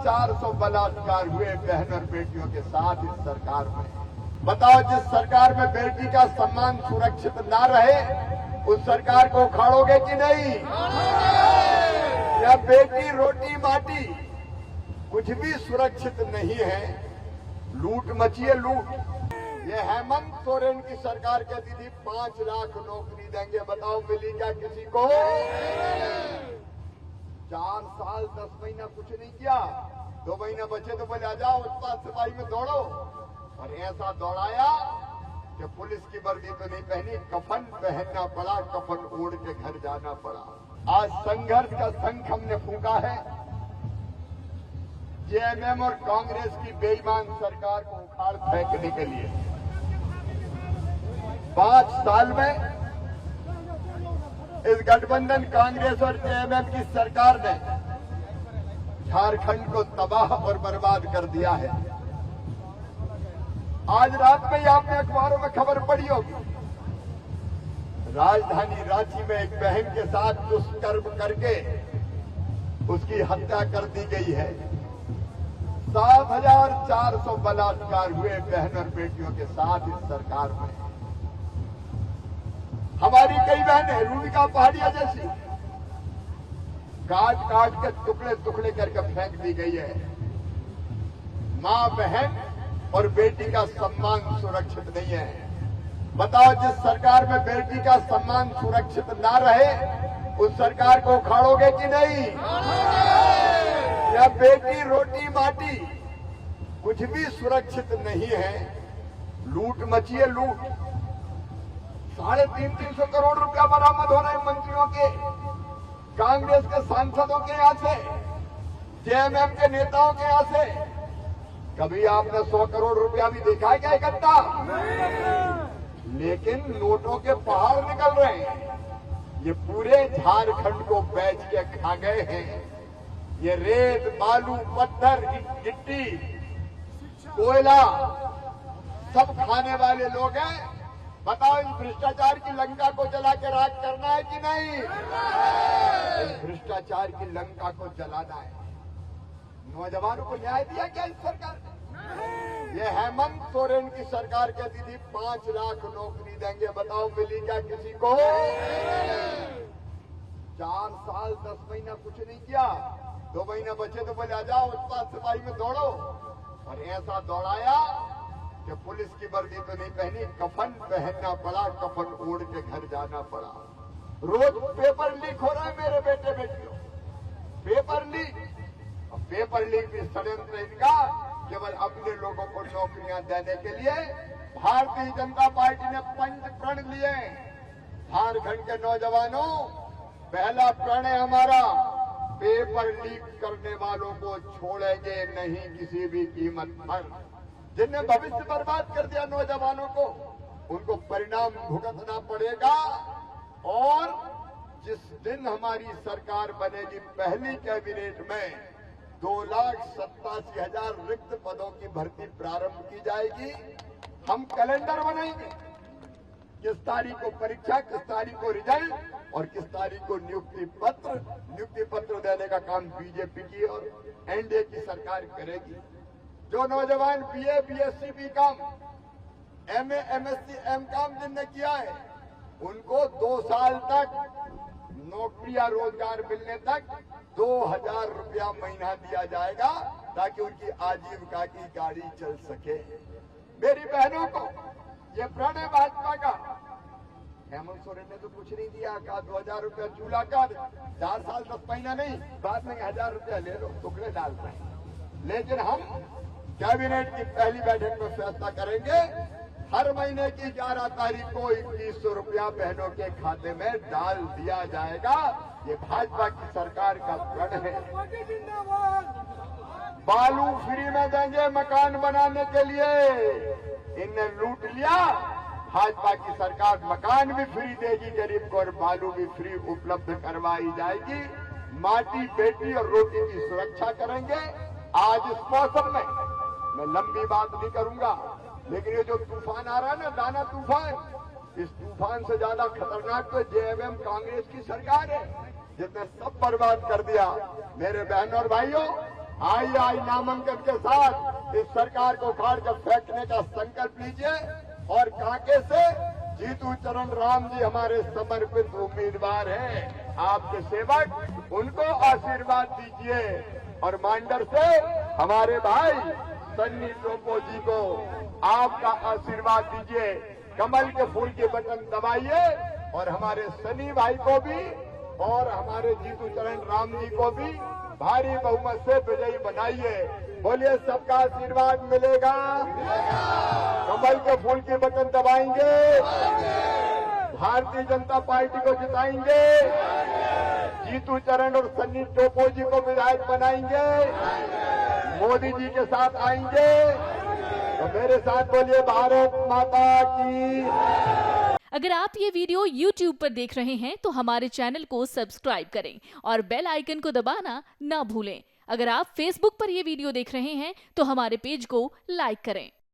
1400 बलात्कार हुए बहन और बेटियों के साथ इस सरकार में। बताओ, जिस सरकार में बेटी का सम्मान सुरक्षित ना रहे उस सरकार को उखाड़ोगे कि नहीं? या बेटी रोटी माटी कुछ भी सुरक्षित नहीं है, लूट मची है, लूट। ये हेमंत सोरेन की सरकार कहती थी 5 लाख नौकरी देंगे, बताओ मिली क्या किसी को? 4 साल 10 महीना कुछ नहीं किया, 2 महीना बचे तो बोले आ जाओ उत्पाद सिपाही में दौड़ो, और ऐसा दौड़ाया कि पुलिस की वर्दी तो नहीं पहनी, कफन पहनना पड़ा, कफन ओढ़ के घर जाना पड़ा। आज संघर्ष का शंख हमने फूंका है जेएमएम और कांग्रेस की बेईमान सरकार को उखाड़ फेंकने के लिए। 5 साल में इस गठबंधन कांग्रेस और जेएमएम की सरकार ने झारखंड को तबाह और बर्बाद कर दिया है। आज रात में ही आपने अखबारों में खबर पढ़ी होगी, राजधानी रांची में एक बहन के साथ दुष्कर्म करके उसकी हत्या कर दी गई है। 7400 बलात्कार हुए बहन और बेटियों के साथ इस सरकार में। हमारी कई बहनें रूबिका पहाड़िया जैसी काट काट के टुकड़े टुकड़े करके फेंक दी गई है। मां बहन और बेटी का सम्मान सुरक्षित नहीं है। बताओ, जिस सरकार में बेटी का सम्मान सुरक्षित ना रहे उस सरकार को उखाड़ोगे कि नहीं? या बेटी रोटी माटी कुछ भी सुरक्षित नहीं है, लूट मची है, लूट। 350 करोड़ रुपया बरामद हो रहे हैं मंत्रियों के, कांग्रेस के सांसदों के यहां से, जेएमएम के नेताओं के यहां से। कभी आपने 100 करोड़ रुपया भी देखा है क्या इकट्ठा? लेकिन नोटों के पहाड़ निकल रहे हैं। ये पूरे झारखंड को बेच के खा गए हैं। ये रेत, बालू, पत्थर, गिट्टी, कोयला सब खाने वाले लोग हैं। बताओ, इस भ्रष्टाचार की लंका को जला के राख करना है कि नहीं? इस भ्रष्टाचार की लंका को जलाना है। नौजवानों को न्याय दिया क्या इस सरकार ने? ये हेमंत सोरेन की सरकार कहती थी 5 लाख नौकरी देंगे, बताओ मिली क्या किसी को? 4 साल 10 महीना कुछ नहीं किया, 2 महीना बचे तो बोले आ जाओ उत्पाद सिपाही में दौड़ो, और ऐसा दौड़ाया कि पुलिस की वर्दी तो नहीं पहनी, कफन पहनना पड़ा, कफन ओढ़ के घर जाना पड़ा। रोज पेपर लीक हो रहा है मेरे बेटे बेटियों, पेपर लीक। पेपर लीक भी षड्यंत्र इनका केवल अपने लोगों को नौकरियां देने के लिए। भारतीय जनता पार्टी ने 5 प्रण लिए। झारखंड के नौजवानों, पहला प्रण है हमारा, पेपर लीक करने वालों को छोड़ेंगे नहीं किसी भी कीमत पर। जिनने भविष्य बर्बाद कर दिया नौजवानों को, उनको परिणाम भुगतना पड़ेगा। और जिस दिन हमारी सरकार बनेगी, पहली कैबिनेट में 2,87,000 रिक्त पदों की भर्ती प्रारंभ की जाएगी। हम कैलेंडर बनाएंगे, किस तारीख को परीक्षा, किस तारीख को रिजल्ट और किस तारीख को नियुक्ति पत्र देने का काम बीजेपी की और एनडीए की सरकार करेगी। जो नौजवान BA, BSc, BCom, MA, MSc, MCom जिनने किया है, उनको 2 साल तक नौकरी या रोजगार मिलने तक 2,000 रुपया महीना दिया जाएगा, ताकि उनकी आजीविका की गाड़ी चल सके। मेरी बहनों को ये प्रण है भाजपा का। हेमंत सोरेन ने तो कुछ नहीं दिया, कहा 2,000 रुपया चूल्हा का, 4 साल 10 महीना नहीं, बाद में 1,000 रुपया ले लो, टुकड़े डालते हैं। लेकिन हम कैबिनेट की पहली बैठक में फैसला करेंगे, हर महीने की 11 तारीख को 2100 रुपया बहनों के खाते में डाल दिया जाएगा। ये भाजपा की सरकार का प्रण है। बालू फ्री में देंगे मकान बनाने के लिए, इनने लूट लिया। भाजपा की सरकार मकान भी फ्री देगी गरीब को, और बालू भी फ्री उपलब्ध करवाई जाएगी। माटी, बेटी और रोटी की सुरक्षा करेंगे। आज इस मौसम में मैं लंबी बात नहीं करूंगा, लेकिन ये जो तूफान आ रहा है ना, दाना तूफान, इस तूफान से ज्यादा खतरनाक तो जेएमएम कांग्रेस की सरकार है, जिसने सब बर्बाद कर दिया। मेरे बहनों और भाइयों, आई नामांकन के साथ इस सरकार को उखाड़ कर फेंकने का संकल्प लीजिए और कांके से जीतू चरण राम जी हमारे समर्पित उम्मीदवार हैं। आपके सेवक उनको आशीर्वाद दीजिए और मांडर से हमारे भाई सन्नी टोपो जी को आपका आशीर्वाद दीजिए। कमल के फूल के बटन दबाइए और हमारे सनी भाई को भी और हमारे जीतू चरण राम जी को भी भारी बहुमत से विजयी बनाइए। बोलिए सबका आशीर्वाद मिलेगा। कमल के फूल के बटन दबाएंगे, भारतीय जनता पार्टी को जिताएंगे, जीतू चरण और सन्नी टोपो जी को विधायक बनाएंगे, मोदी जी के साथ आएंगे। तो मेरे साथ बोलिए भारत माता की। अगर आप ये वीडियो YouTube पर देख रहे हैं तो हमारे चैनल को सब्सक्राइब करें और बेल आइकन को दबाना ना भूलें। अगर आप Facebook पर ये वीडियो देख रहे हैं तो हमारे पेज को लाइक करें।